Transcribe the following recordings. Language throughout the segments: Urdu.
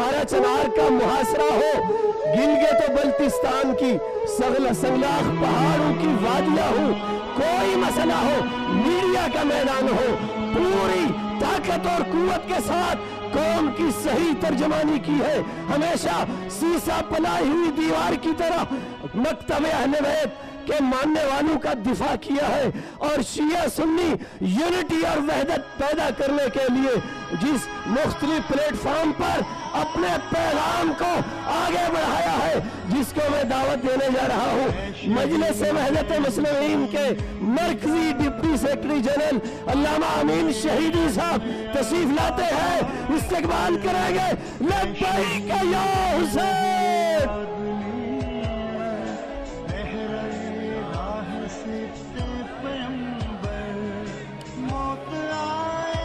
12 چنار کا محاصرہ ہو، گلگت و بلتستان کی سنگلاخ پہاڑوں کی وادیاں ہوں، کوئی مسئلہ ہو، میڈیا کا میدان ہو، پوری طاقت اور قوت کے ساتھ قوم کی صحیح ترجمانی کی ہے۔ ہمیشہ سیسا پلائی ہوئی دیوار کی طرح مکتب اہل بیت کے ماننے والوں کا دفاع کیا ہے، اور شیعہ سنی یونٹی اور وحدت پیدا کرنے کے لیے جس مختلف پلیٹ فارم پر اپنے پیغام کو آگے بڑھایا ہے، جس کو میں دعوت دینے جا رہا ہوں، مجلس وحدت مسلمین کے مرکزی ڈپٹی سیکرٹری جنرل علامہ امین شہیدی صاحب تشریف لاتے ہیں، استقبال کریں گے۔ لبیک یا حسین۔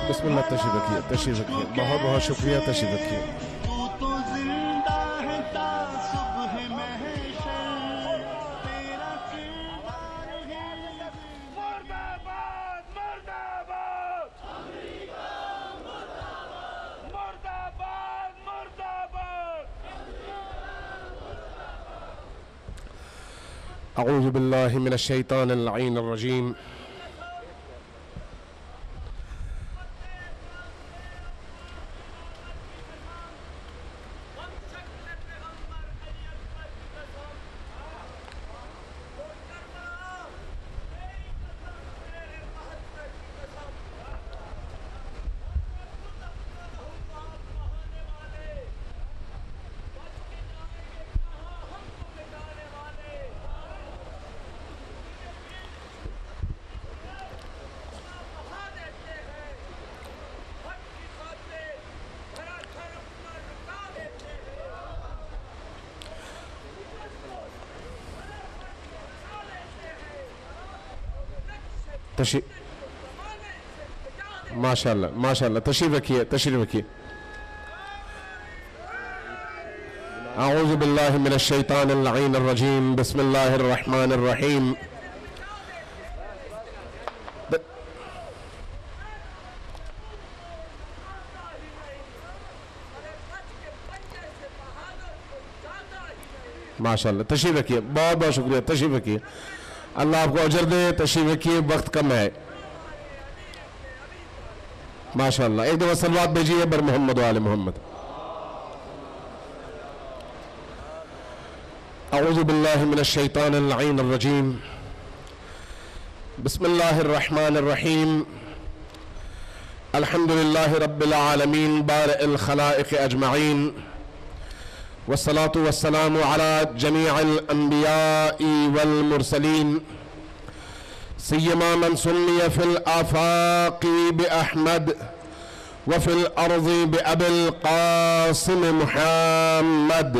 بسم اللہ، تشریف رکھیے، تشریف رکھیے، بہت بہت شکریہ، تشریف رکھیے۔ اعوذ باللہ من الشیطان اللعین الرجیم۔ ماشاءاللہ ماشاءاللہ، تشریف رکھیے، تشریف رکھیے۔ اعوذ باللہ من الشیطان اللعین الرجیم، بسم اللہ الرحمن الرحیم۔ ماشاءاللہ، تشریف رکھیے، بہت بہت شکریہ، تشریف رکھیے، اللہ آپ کو اجر دے، تشریف رکھیے، وقت کم ہے۔ ماشاءاللہ، ایک دفعہ صلوات بھیجیے بر محمد و آل محمد۔ اعوذ باللہ من الشیطان اللعین الرجیم، بسم اللہ الرحمن الرحیم، الحمدللہ رب العالمین بارئ الخلائق اجمعین، والصلاة والسلام على جميع الأنبياء والمرسلين، سيما من سمي في الآفاق بأحمد وفي الأرض بأبي القاسم محمد،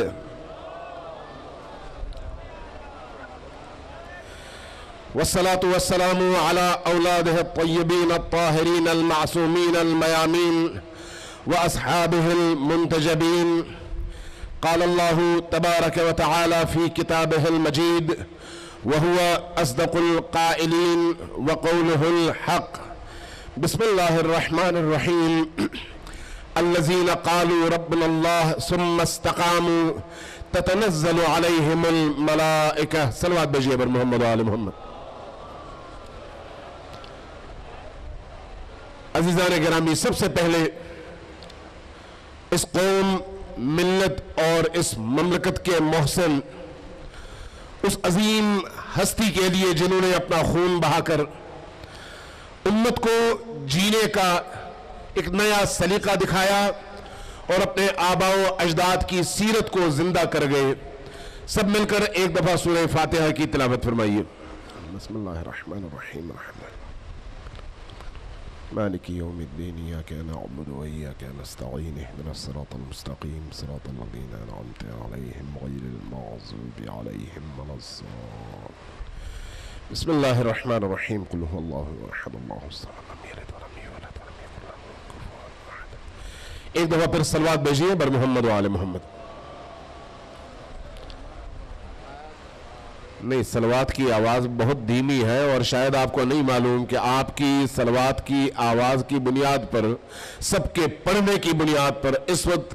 والصلاة والسلام على أولاده الطيبين الطاهرين المعصومين الميامين وأصحابه المنتجبين. قال الله تبارك وتعالى في كتابه المجيد وهو أصدق القائلين وقوله الحق. بسم الله الرحمن الرحيم. الذين قالوا ربنا الله ثم استقاموا تتنزل عليهم الملائكة. صلوات بجیے بر محمد و آل محمد. عزیزان گرامی، سب سے پہلے اس قوم، ملت اور اس مملکت کے محسن، اس عظیم ہستی کے لیے جنہوں نے اپنا خون بہا کر امت کو جینے کا ایک نیا سلیقہ دکھایا اور اپنے آباء و اجداد کی سیرت کو زندہ کر گئے، سب مل کر ایک دفعہ سورہ فاتحہ کی تلاوت فرمائیے. بسم اللہ الرحمن الرحیم. مالک یوم الدین، ایاک نعبد و ایاک نستعین، اهدنا الصراط المستقیم صراط الذین انعمت علیہم غیر المغضوب علیہم ولا الضالین. بسم اللہ الرحمن الرحیم. قل هو اللہ احد اللہ الصمد لم یلد ولم یولد ولم یکن له کفوا احد. ایک دفعہ پھر صلوات بھیجیے بر محمد و آل محمد. نہیں، صلوات کی آواز بہت دھیمی ہے اور شاید آپ کو نہیں معلوم کہ آپ کی صلوات کی آواز کی بنیاد پر، سب کے پڑھنے کی بنیاد پر اس وقت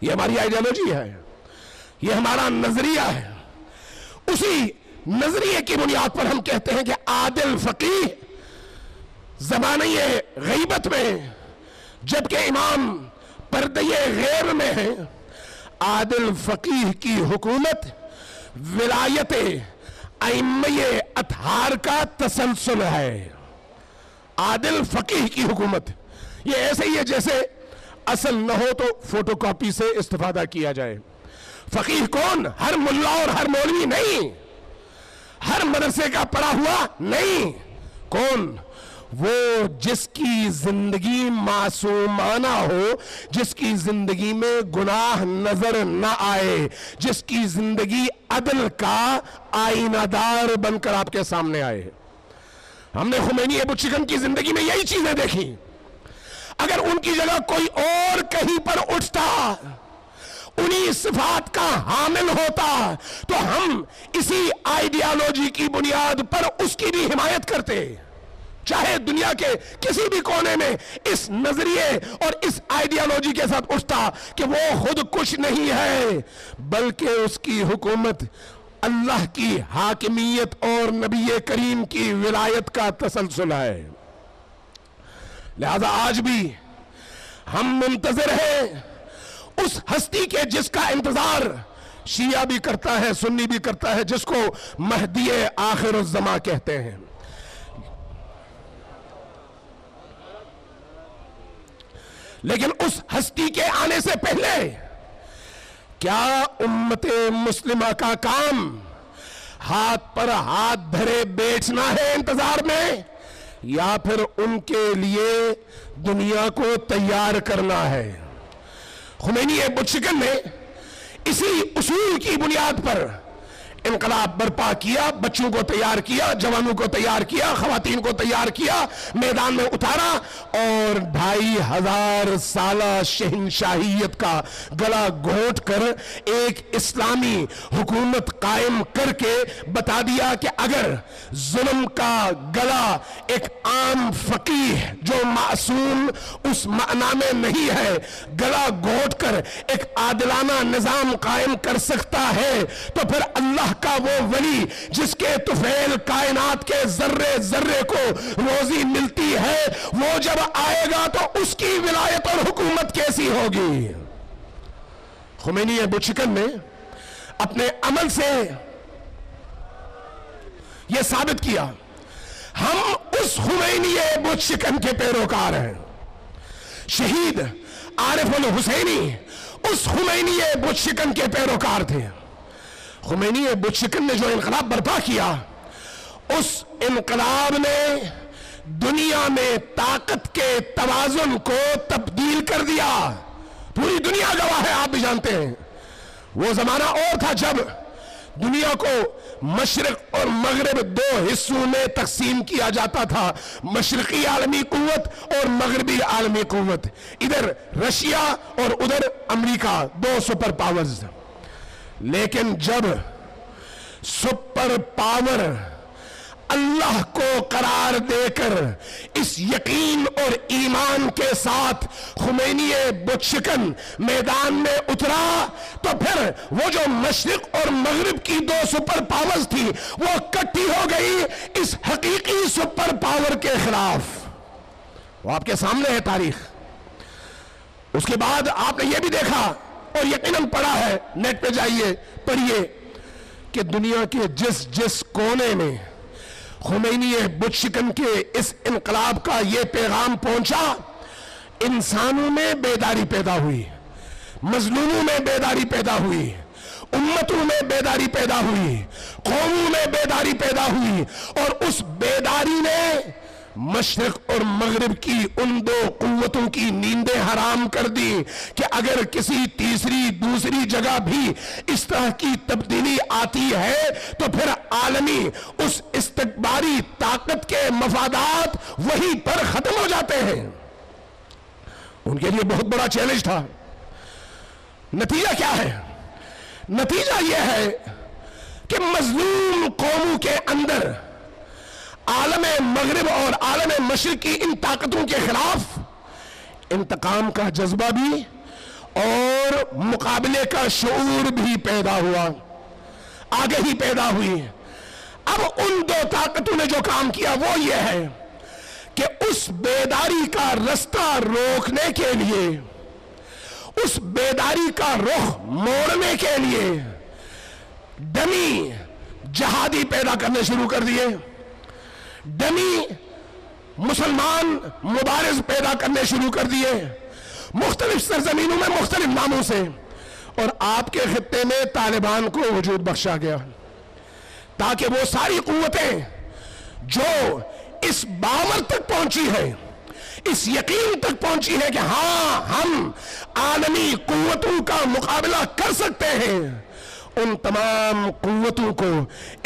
یہ ہماری آئیڈیالوجی ہے، یہ ہمارا نظریہ ہے. اسی نظریے کی بنیاد پر ہم کہتے ہیں کہ عادل فقیہ زمانہ غیبت میں جبکہ امام پردے غیب میں ہیں، عادل فقیہ کی حکومت ولایت ائمہ اطہار کا تسلسل ہے. عادل فقیہ کی حکومت یہ ایسے ہی ہے جیسے اصل نہ ہو تو فوٹو کاپی سے استفادہ کیا جائے. فقیہ کون؟ ہر ملا اور ہر مولوی نہیں، ہر مدرسے کا پڑھا ہوا نہیں. کون؟ وہ جس کی زندگی معصومانہ ہو، جس کی زندگی میں گناہ نظر نہ آئے، جس کی زندگی عدل کا آئینہ دار بن کر آپ کے سامنے آئے. ہم نے خمینی ابو چکن کی زندگی میں یہی چیزیں دیکھی. اگر ان کی جگہ کوئی اور کہیں پر اٹھتا، انہی صفات کا حامل ہوتا، تو ہم اسی آئیڈیالوجی کی بنیاد پر اس کی بھی حمایت کرتے. چاہے دنیا کے کسی بھی کونے میں اس نظریے اور اس آئیڈیالوجی کے ساتھ اٹھتا کہ وہ خود کچھ نہیں ہے بلکہ اس کی حکومت اللہ کی حاکمیت اور نبی کریم کی ولایت کا تسلسل ہے. لہذا آج بھی ہم منتظر ہیں اس ہستی کے جس کا انتظار شیعہ بھی کرتا ہے، سنی بھی کرتا ہے، جس کو مہدی آخر الزمان کہتے ہیں. لیکن اس ہستی کے آنے سے پہلے کیا امت مسلمہ کا کام ہاتھ پر ہاتھ دھرے بیٹھنا ہے انتظار میں، یا پھر ان کے لیے دنیا کو تیار کرنا ہے؟ خمینی ابو چکن نے اسی اصول کی بنیاد پر انقلاب برپا کیا، بچوں کو تیار کیا، جوانوں کو تیار کیا، خواتین کو تیار کیا، میدان میں اتارا اور 2500 سالہ شہنشاہیت کا گلا گھونٹ کر ایک اسلامی حکومت قائم کر کے بتا دیا کہ اگر ظلم کا گلا ایک عام فقیہ جو معصوم اس معنی میں نہیں ہے گلا گھونٹ کر ایک عادلانہ نظام قائم کر سکتا ہے، تو پھر اللہ کا وہ ولی جس کے طفیل کائنات کے ذرے ذرے کو روزی ملتی ہے، وہ جب آئے گا تو اس کی ولایت اور حکومت کیسی ہوگی؟ خمینی ابو چکن نے اپنے عمل سے یہ ثابت کیا. ہم اس خمینی ابو چکن کے پیروکار ہیں. شہید عارف الحسینی اس خمینی ابو چکن کے پیروکار تھے. خمینی ابو چکن نے جو انقلاب برپا کیا، اس انقلاب نے دنیا میں طاقت کے توازن کو تبدیل کر دیا. پوری دنیا گواہ ہے، آپ بھی جانتے ہیں. وہ زمانہ اور تھا جب دنیا کو مشرق اور مغرب دو حصوں میں تقسیم کیا جاتا تھا، مشرقی عالمی قوت اور مغربی عالمی قوت. ادھر رشیا اور ادھر امریکہ، دو سپر پاورز. لیکن جب سپر پاور اللہ کو قرار دے کر اس یقین اور ایمان کے ساتھ خمینی ابو چکن میدان میں اترا، تو پھر وہ جو مشرق اور مغرب کی دو سپر پاورز تھی وہ اکٹھی ہو گئی اس حقیقی سپر پاور کے خلاف. وہ آپ کے سامنے ہے تاریخ. اس کے بعد آپ نے یہ بھی دیکھا اور یقیناً پڑھا ہے، نیٹ پہ جائیے پڑھیے کہ دنیا کے جس جس کونے میں خمینی ابو چکن کے اس انقلاب کا یہ پیغام پہنچا، انسانوں میں بیداری پیدا ہوئی، مظلوموں میں بیداری پیدا ہوئی، امتوں میں بیداری پیدا ہوئی، قوموں میں بیداری پیدا ہوئی. اور اس بیداری نے مشرق اور مغرب کی ان دو قوتوں کی نیندیں حرام کر دی کہ اگر کسی تیسری دوسری جگہ بھی اس طرح کی تبدیلی آتی ہے تو پھر عالمی اس استکباری طاقت کے مفادات وہیں پر ختم ہو جاتے ہیں. ان کے لیے بہت بڑا چیلنج تھا. نتیجہ کیا ہے؟ نتیجہ یہ ہے کہ مظلوم قوموں کے اندر عالم مغرب اور عالم مشرق کی ان طاقتوں کے خلاف انتقام کا جذبہ بھی اور مقابلے کا شعور بھی پیدا ہوا، آگے ہی پیدا ہوئی۔ اب ان دو طاقتوں نے جو کام کیا وہ یہ ہے کہ اس بیداری کا رستہ روکنے کے لیے، اس بیداری کا رخ موڑنے کے لیے ڈمی جہادی پیدا کرنے شروع کر دیے، ڈمی مسلمان مبارز پیدا کرنے شروع کر دیے، مختلف سرزمینوں میں مختلف ناموں سے، اور آپ کے خطے میں طالبان کو وجود بخشا گیا تاکہ وہ ساری قوتیں جو اس باور تک پہنچی ہے، اس یقین تک پہنچی ہے کہ ہاں ہم عالمی قوتوں کا مقابلہ کر سکتے ہیں، ان تمام قوتوں کو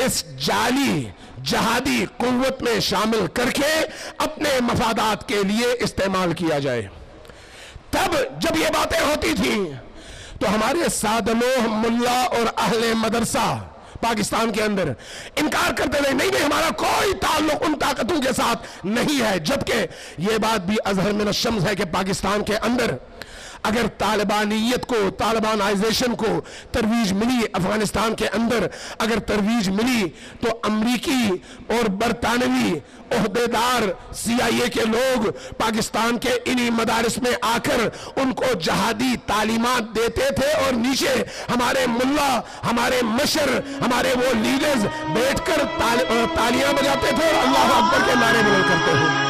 اس جعلی جہادی قوت میں شامل کر کے اپنے مفادات کے لیے استعمال کیا جائے۔ تب جب یہ باتیں ہوتی تھیں تو ہمارے سادلوہ ملا اور اہل مدرسہ پاکستان کے اندر انکار کرتے رہے، نہیں ہمارا کوئی تعلق ان طاقتوں کے ساتھ نہیں ہے، جبکہ یہ بات بھی اظہر من الشمس ہے کہ پاکستان کے اندر اگر طالبانیت کو، طالبانائزیشن کو ترویج ملی، افغانستان کے اندر اگر ترویج ملی تو امریکی اور برطانوی عہدیدار CIA کے لوگ پاکستان کے انہی مدارس میں آ کر ان کو جہادی تعلیمات دیتے تھے، اور نیچے ہمارے ملا، ہمارے مشر، ہمارے وہ لیڈرز بیٹھ کر تالیاں بجاتے تھے اور اللہ اکبر کے نعرے بلند کرتے تھے۔